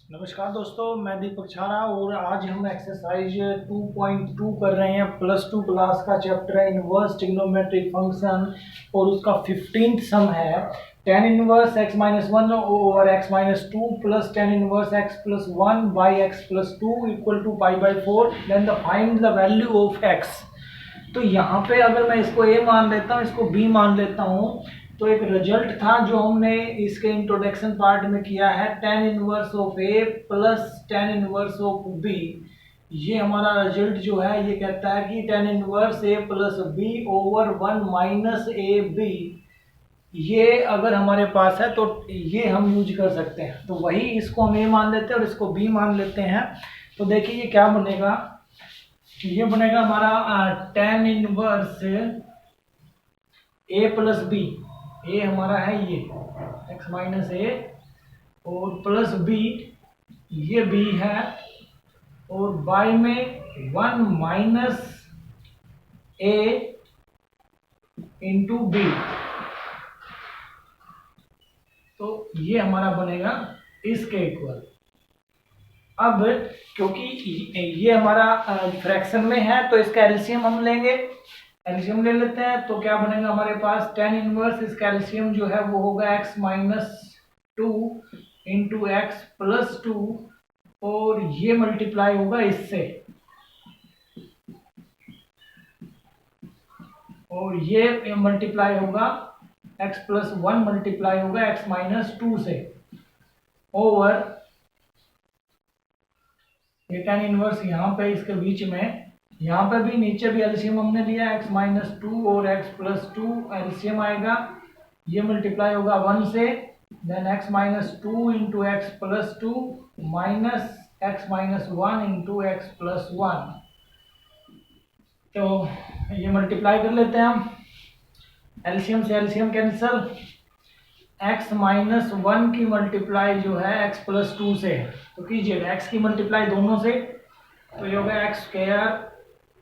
नमस्कार दोस्तों, मैं दीपक छारा और आज हम एक्सरसाइज 2.2 कर रहे हैं। +2 क्लास का चैप्टर है इनवर्स ट्रिग्नोमेट्रिक फंक्शन और उसका 15th सम है tan inverse x minus 1 over x minus 2 plus tan inverse x plus 1 by x plus 2 equal to π/4। Then the find the value of x। तो यहाँ पे अगर मैं इसको a मान लेता हूँ, इसको b मान लेता हूँ, तो एक रिजल्ट था जो हमने इसके इंट्रोडक्शन पार्ट में किया है, tan inverse of a plus tan inverse of b। ये हमारा रिजल्ट जो है ये कहता है कि tan inverse a plus b over 1 minus A B. ये अगर हमारे पास है तो ये हम यूज कर सकते हैं। तो वही इसको हम a मान लेते हैं और इसको b मान लेते हैं। तो देखिए ये क्या बनेगा, ये बनेगा हमारा tan inverse a plus b। ए हमारा है ये x माइनस ए और प्लस बी, ये बी है, और बाई में 1 माइनस ए इंटू बी। तो ये हमारा बनेगा इसके इक्वल। अब क्योंकि ये हमारा फ्रैक्शन में है तो इसका एलसीएम हम लेंगे, एलसीएम ले लेते हैं। तो क्या बनेगा हमारे पास, tan इनवर्स इसका एलसीएम जो है वो होगा x minus 2 into x plus 2 और ये मल्टीप्लाई होगा इससे, और ये मल्टीप्लाई होगा x प्लस 1 मल्टीप्लाई होगा x माइनस 2 से, ओवर ये tan इनवर्स यहाँ पे इसके बीच में, यहाँ पे भी नीचे भी एलसीएम हमने लिया x माइनस 2 और x प्लस 2 एलसीएम आएगा, ये मल्टीप्लाई होगा 1 से, then x minus 2 into x plus 2 minus x minus 1 into x plus 1। तो ये मल्टीप्लाई कर लेते हैं हम, एलसीएम से एलसीएम कैंसिल, x माइनस 1 की मल्टीप्लाई जो है x प्लस 2 से तो कीजिएगा, x की मल्टीप्लाई दोनों से, तो ये होगा x square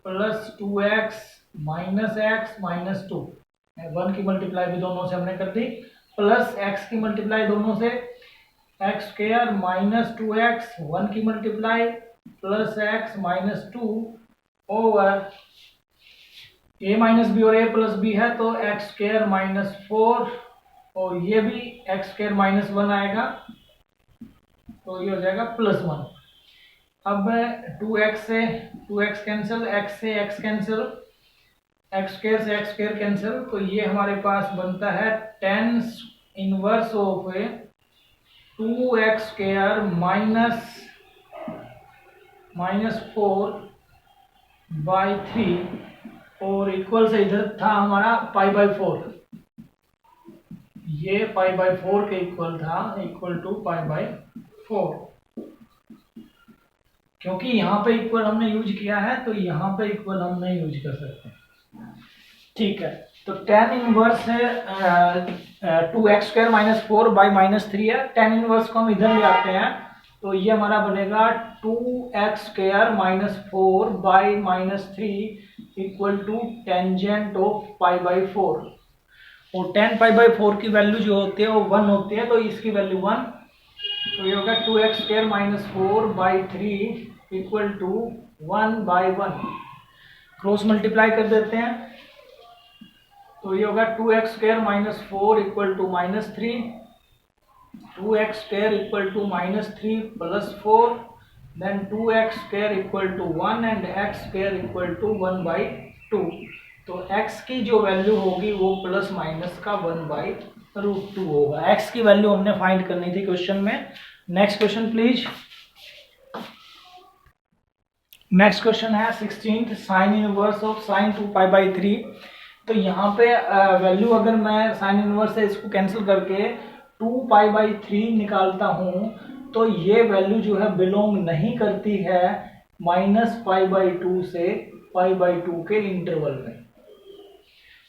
plus 2x minus x minus 2। 1 की मल्टीप्लाई भी दोनों से हमने कर दी, प्लस x की मल्टीप्लाई दोनों से, एक्स स्क्वायर माइनस 2x, 1 की multiply plus x minus 2 over a minus B और a प्लस बी है तो एक्स स्क्वायर माइनस 4 और ये भी एक्स स्क्वायर माइनस 1 आएगा, तो ये हो जाएगा प्लस 1। अब 2x से 2x कैंसिल, x से x कैंसिल, एक्स स्क्वायर से एक्स स्क्वायर कैंसिल, तो ये हमारे पास बनता है tan inverse of 2x square minus 4 by 3 और इक्वल से इधर था हमारा π/4, ये π/4 के इक्वल था, इक्वल टू π/4। क्योंकि यहाँ पे इक्वल हमने यूज किया है तो यहाँ पे इक्वल हम नहीं यूज कर सकते, ठीक है। तो tan इनवर्स है 2x square minus 4 by minus 3 है, tan इनवर्स को हम इधर ले आते हैं तो ये हमारा बनेगा 2x square minus 4 by minus 3 equal to tangent of π/4, और tan π/4 की वैल्यू जो होती है वो 1 होती है, तो इसकी वैल्यू 1, तो ये होगा 2x square minus 4 by 3 equal to 1 by 1। Cross multiply कर देते हैं तो ये होगा 2x square minus 4 equal to minus 3, 2x square equal to minus 3 plus 4, then 2x square equal to 1 and x square equal to 1 by 2। तो x की जो value होगी वो प्लस माइनस का 1/√2 होगा। x की वैल्यू हमने फाइंड करनी थी क्वेश्चन में। Next question please. Next question है 16th, sign inverse of sine 2π/3। तो यहाँ पे वैल्यू अगर मैं साइन इनवर्स से इसको कैंसिल करके 2π/3 निकालता हूँ तो ये वैल्यू जो है बिलोंग नहीं करती है -π/2 से π/2 के इंटरवल में।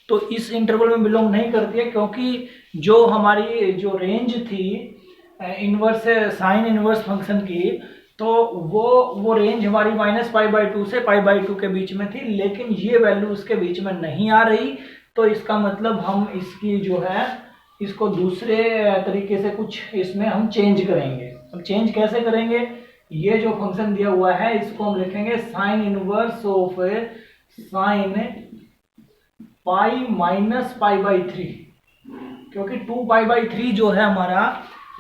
तो इस इंटरवल में बिलोंग नहीं करती है क्योंकि जो हमारी जो रेंज थी इनवर्स साइन इनवर्स फंक्शन की, तो वो रेंज हमारी -π/2 से π/2 के बीच में थी, लेकिन ये वैल्यू उसके बीच में नहीं आ रही। तो इसका मतलब हम इसकी जो है इसको दूसरे तरीके से कुछ इसमें हम चेंज करेंगे। अब चेंज कैसे करेंगे, ये जो फंक्शन दिया हुआ है इसको हम लिखेंगे sign inverse of sine pi minus pi by 3, क्योंकि 2 पाई बाई 3 जो है हमारा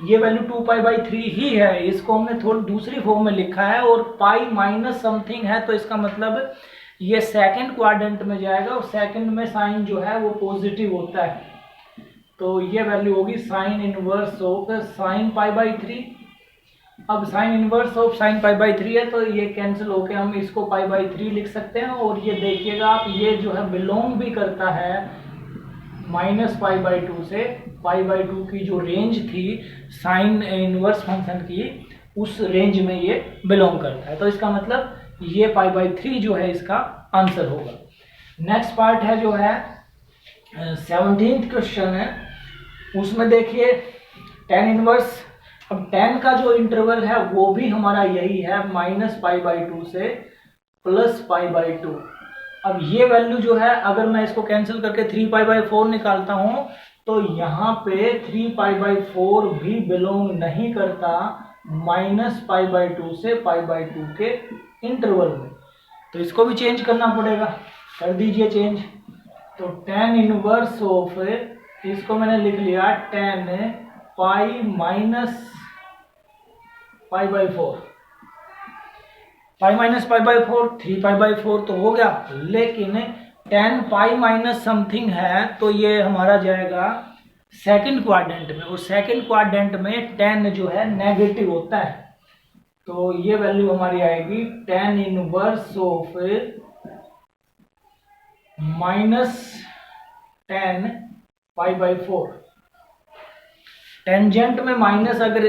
ये वैल्यू 2 पाई बाई 3 ही है, इसको हमने थोड़ी दूसरी फॉर्म में लिखा है और पाई माइनस समथिंग है, तो इसका मतलब ये सेकंड क्वाड्रेंट में जाएगा और सेकंड में साइन जो है वो पॉजिटिव होता है, तो ये वैल्यू होगी sign inverse of sine pi by 3। अब sign inverse of sine pi by 3 है तो ये कैंसिल होके हम इसको पाई बाई 3 लिख सकते हैं, और ये देखिएगा आप ये जो है बिलोंग भी करता है माइनस पाई बाई 2 से, पाई बाई 2 की जो रेंज थी साइन इनवर्स फंक्शन की उस रेंज में ये बिलोंग करता है, तो इसका मतलब ये पाई बाई 3 जो है इसका आंसर होगा। नेक्स्ट पार्ट है जो है 17th क्वेश्चन है, उसमें देखिए tan इनवर्स, अब tan का जो इंटरवल है वो भी हमारा यही है माइनस पाई बाई 2 से प्लस पाई बाई 2। अब ये वैल्यू जो है अगर मैं इसको कैंसिल करके 3 पाई बाई 4 निकालता हूं तो यहाँ पे 3 पाई बाई 4 भी बिलोंग नहीं करता माइनस पाई बाई 2 से पाई बाई 2 के इंटरवल में, तो इसको भी चेंज करना पड़ेगा, कर दीजिए चेंज। तो tan इनवर्स ऑफ, इसको मैंने लिख लिया tan pi minus pi by 4, pi minus pi by 4 3 pi by 4 तो हो गया, लेकिन tan पाई माइनस समथिंग है तो ये हमारा जाएगा सेकंड क्वाड्रेंट में, और सेकंड क्वाड्रेंट में tan जो है नेगेटिव होता है, तो ये वैल्यू हमारी आएगी tan inverse of minus tan pi by 4। Tangent में माइनस अगर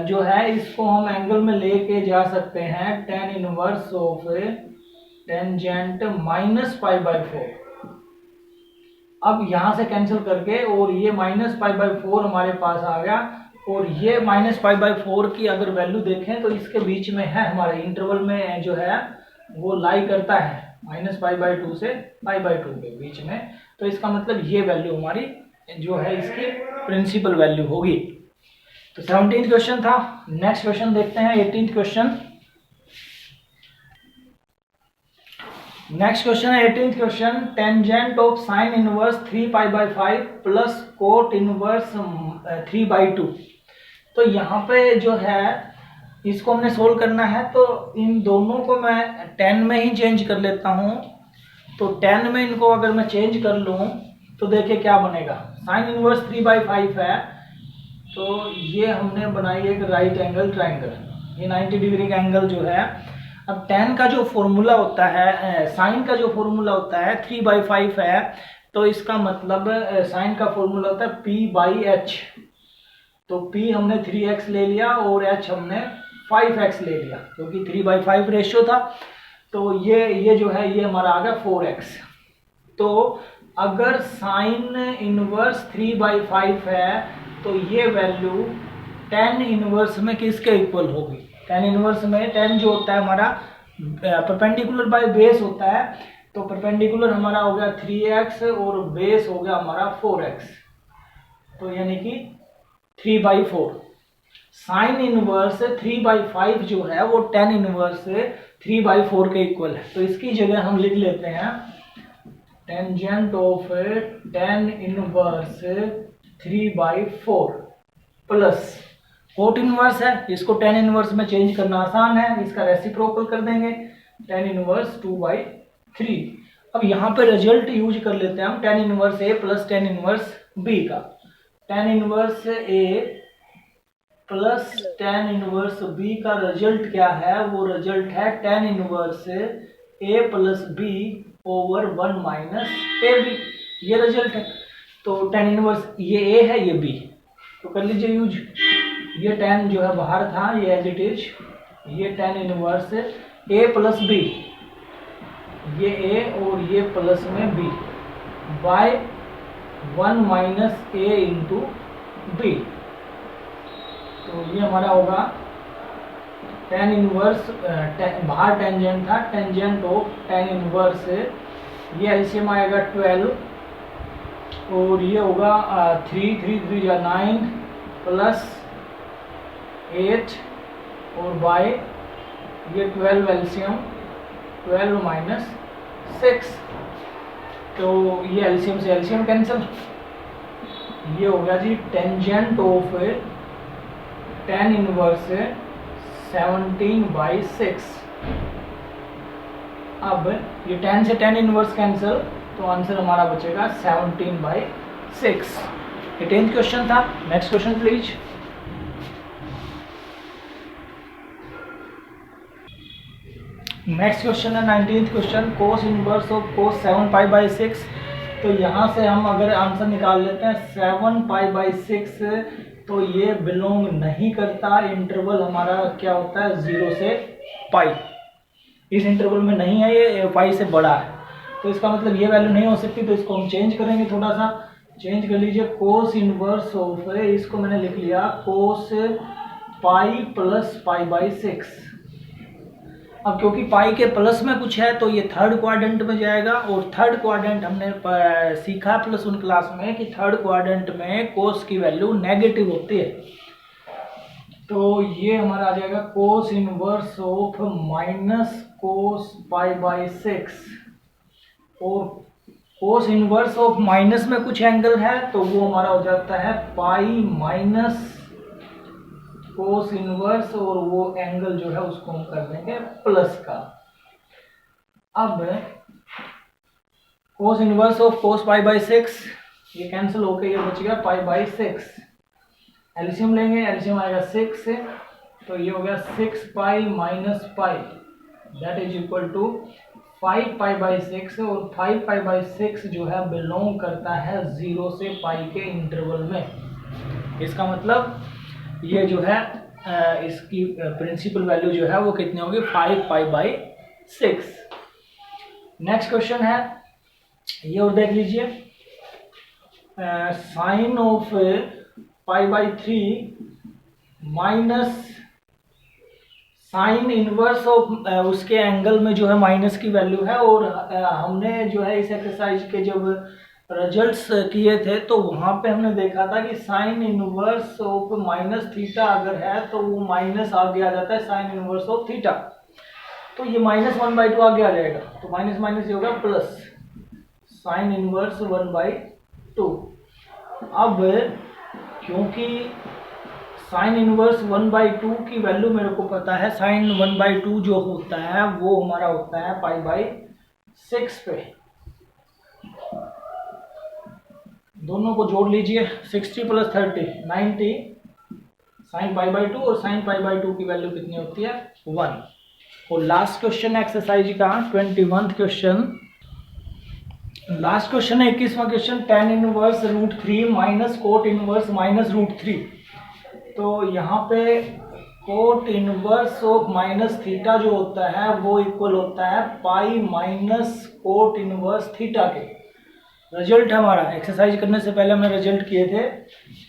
जो है इसको हम एंगल में लेके जा सकते हैं, tan inverse of tangent minus pi by 4। अब यहां से कैंसिल करके और ये माइनस पाई बाई 4 हमारे पास आ गया, और ये माइनस पाई बाई 4 की अगर वैल्यू देखें तो इसके बीच में है, हमारे इंटरवल में जो है वो लाई करता है माइनस पाई बाई 2 से पाई बाई 2 के बीच में, तो इसका मतलब ये वैल्यू हमारी जो है इसकी प्रिंसिपल वैल्यू होगी। तो 17th क्वेश्चन था। नेक्स्ट क्वेश्चन देखते हैं 18th क्वेश्चन। नेक्स्ट क्वेश्चन है 18th question, tangent of sine inverse 3 pi by 5 plus cot inverse 3 by 2। तो यहाँ पे जो है इसको हमने सोल्व करना है, तो इन दोनों को मैं 10 में ही चेंज कर लेता हूँ, तो 10 में इनको अगर मैं चेंज कर लूँ तो देखिए क्या बनेगा, साइन इनवर्स 3 बाई 5 है तो ये हमने बनाई एक राइट एंगल ट्राइंगल, ये 90 डिग्री का एंगल जो है। अब tan का जो फॉर्मूला होता है, साइन का जो फॉर्मूला होता है 3 बाई 5 है, तो इसका मतलब साइन का फॉर्मूला होता है p बाई एच, तो p हमने 3x ले लिया और h हमने 5x ले लिया, क्योंकि 3 बाई 5 रेशियो था, तो ये जो है ये हमारा आ गया 4x। तो अगर साइन इनवर्स 3 बाई 5 है तो ये वैल्यू tan इनवर्स में किसके इक्वल होगी, tan इनवर्स में tan जो होता है हमारा परपेंडिकुलर बाय बेस होता है, तो परपेंडिकुलर हमारा हो गया 3x और बेस हो गया हमारा 4x, तो यानी कि 3 बाई 4। साइन इनवर्स 3 बाई 5 जो है वो tan इनवर्स 3 बाई 4 के इक्वल है, तो इसकी जगह हम लिख लेते हैं tangent of tan inverse 3 by 4 plus cot inverse है, इसको tan इनवर्स में चेंज करना आसान है, इसका रेसिप्रोकल कर देंगे tan इनवर्स 2 बाई 3। अब यहाँ पे रिजल्ट यूज कर लेते हैं हम tan inverse a plus tan inverse b का। tan inverse a plus tan inverse b का रिजल्ट क्या है, वो रिजल्ट है tan inverse a plus b over 1 minus ab, ये रिजल्ट है। तो tan इनवर्स ये a है ये b, तो कर लीजिए यूज, ये tan जो है बाहर था ये एज इट इज, ये tan inverse a plus b, ये a और ये प्लस में b by 1 minus a into b, तो ये हमारा होगा tan इनवर्स, बाहर टेंजेंट था, टेंजेंट ऑफ tan इनवर्स, ये एलसीएम आएगा 12 और ये होगा 3 3 3 या 9 प्लस 8 और बाय ये 12 एलसीएम 12 माइनस 6, तो ये एलसीएम से एलसीएम कैंसिल, ये हो गया जी टेंजेंट ऑफ tan इनवर्स 17/6। अब ये tan से tan इनवर्स कैंसिल, तो आंसर हमारा बचेगा 17/6। ये 10th क्वेश्चन था। Next question please. Next question है 19th question, cos inverse of cos 7π/6। तो यहाँ से हम अगर आंसर निकाल लेते हैं 7π/6, तो ये बिलोंग नहीं करता, इंटरवल हमारा क्या होता है 0 से पाई, इस इंटरवल में नहीं है, ये पाई से बड़ा है, तो इसका मतलब ये वैल्यू नहीं हो सकती। तो इसको हम चेंज करेंगे, थोड़ा सा चेंज कर लीजिए। कोस इनवर्स ऑफ, इसको मैंने लिख लिया कोस पाई प्लस π/6। अब क्योंकि पाई के प्लस में कुछ है तो ये थर्ड क्वाड्रेंट में जाएगा, और थर्ड क्वाड्रेंट हमने सीखा प्लस 1 क्लास में कि थर्ड क्वाड्रेंट में कोस की वैल्यू नेगेटिव होती है। तो ये हमारा आ जाएगा cos inverse of minus cos π/6, और कोस इनवर्स ऑफ माइनस में कुछ एंगल है तो वो हमारा हो जाता है पाई माइनस कोस इनवर्स, और वो एंगल जो है उसको हम कर देंगे प्लस का। अब कोस इनवर्स ऑफ कोस π/6 ये कैंसिल होकर ये बच गया π/6। एलसीएम लेंगे, एलसीएम आएगा 6 से, तो ये हो गया 6π minus pi, that is equal to 5π/6, और 5π/6 जो है बिलोंग करता है 0 से पाई के इंटरवल में। इसका मतलब ये जो है इसकी प्रिंसिपल वैल्यू जो है वो कितनी होगी 5π/6। नेक्स्ट क्वेश्चन है ये, और देख लीजिए, sine of π/3 minus sine inverse of उसके एंगल में जो है माइनस की वैल्यू है। और हमने जो है इस एक्सरसाइज के जब रिजल्ट्स किए थे तो वहाँ पे हमने देखा था कि sign inverse of minus theta अगर है तो वो माइनस आगे आ जाता है साइन इनवर्स ऑफ थीटा, तो ये -1/2 आगे आ जाएगा, तो माइनस माइनस ये होगा प्लस साइन इनवर्स 1/2। अब क्योंकि साइन इनवर्स 1/2 की वैल्यू मेरे को पता है, साइन 1/2 जो होता है वो हमारा होता है π/6 पे। दोनों को जोड़ लीजिए, 60 + 30 90, साइन π/2 और साइन π/2 की वैल्यू कितनी होती है 1। और लास्ट क्वेश्चन एक्सरसाइज का 21th क्वेश्चन, लास्ट क्वेश्चन है 21वां question, tan inverse √3 minus cot inverse minus √3। तो यहाँ पे cot inverse of minus theta जो होता है वो इक्वल होता है pi minus cot inverse theta के। रिजल्ट हमारा एक्सरसाइज करने से पहले हमने रिजल्ट किए थे,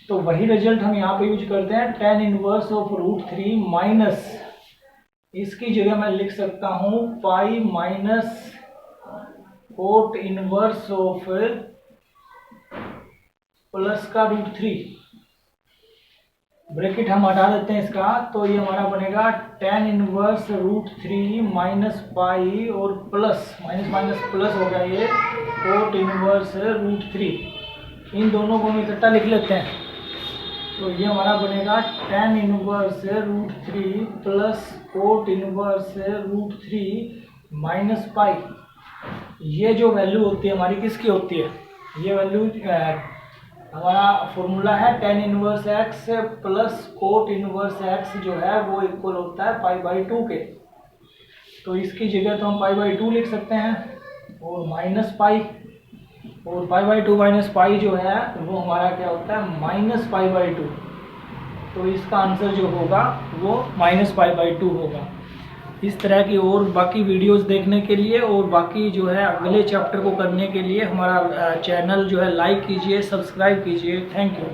तो वही रिजल्ट हम यहाँ पे यूज करते हैं। tan इनवर्स ऑफ √3 माइनस, इसकी जगह मैं लिख सकता हूँ पाई minus cot inverse of plus का √3, ब्रैकेट हम हटा देते हैं इसका, तो ये हमारा बनेगा tan इनवर्स √3 माइनस पाई और प्लस माइनस माइनस प्लस हो गया ये कोट इनवर्स √3। इन दोनों को हम इकट्ठा लिख लेते हैं, तो ये हमारा बनेगा tan inverse √3 plus cot inverse √3 minus pi. ये जो वैल्यू होती है हमारी किसकी होती है, ये वैल्यू हमारा फॉर्मूला है tan inverse x plus cot inverse x जो है वो इक्वल होता है π/2 के। तो इसकी जगह तो हम π/2 लिख सकते हैं और माइनस पाई, और π/2 माइनस पाई जो है वो हमारा क्या होता है -π/2। तो इसका आंसर जो होगा वो -π/2 होगा। इस तरह की और बाकी वीडियोस देखने के लिए और बाकी जो है अगले चैप्टर को करने के लिए हमारा चैनल जो है लाइक कीजिए, सब्सक्राइब कीजिए। Thank you.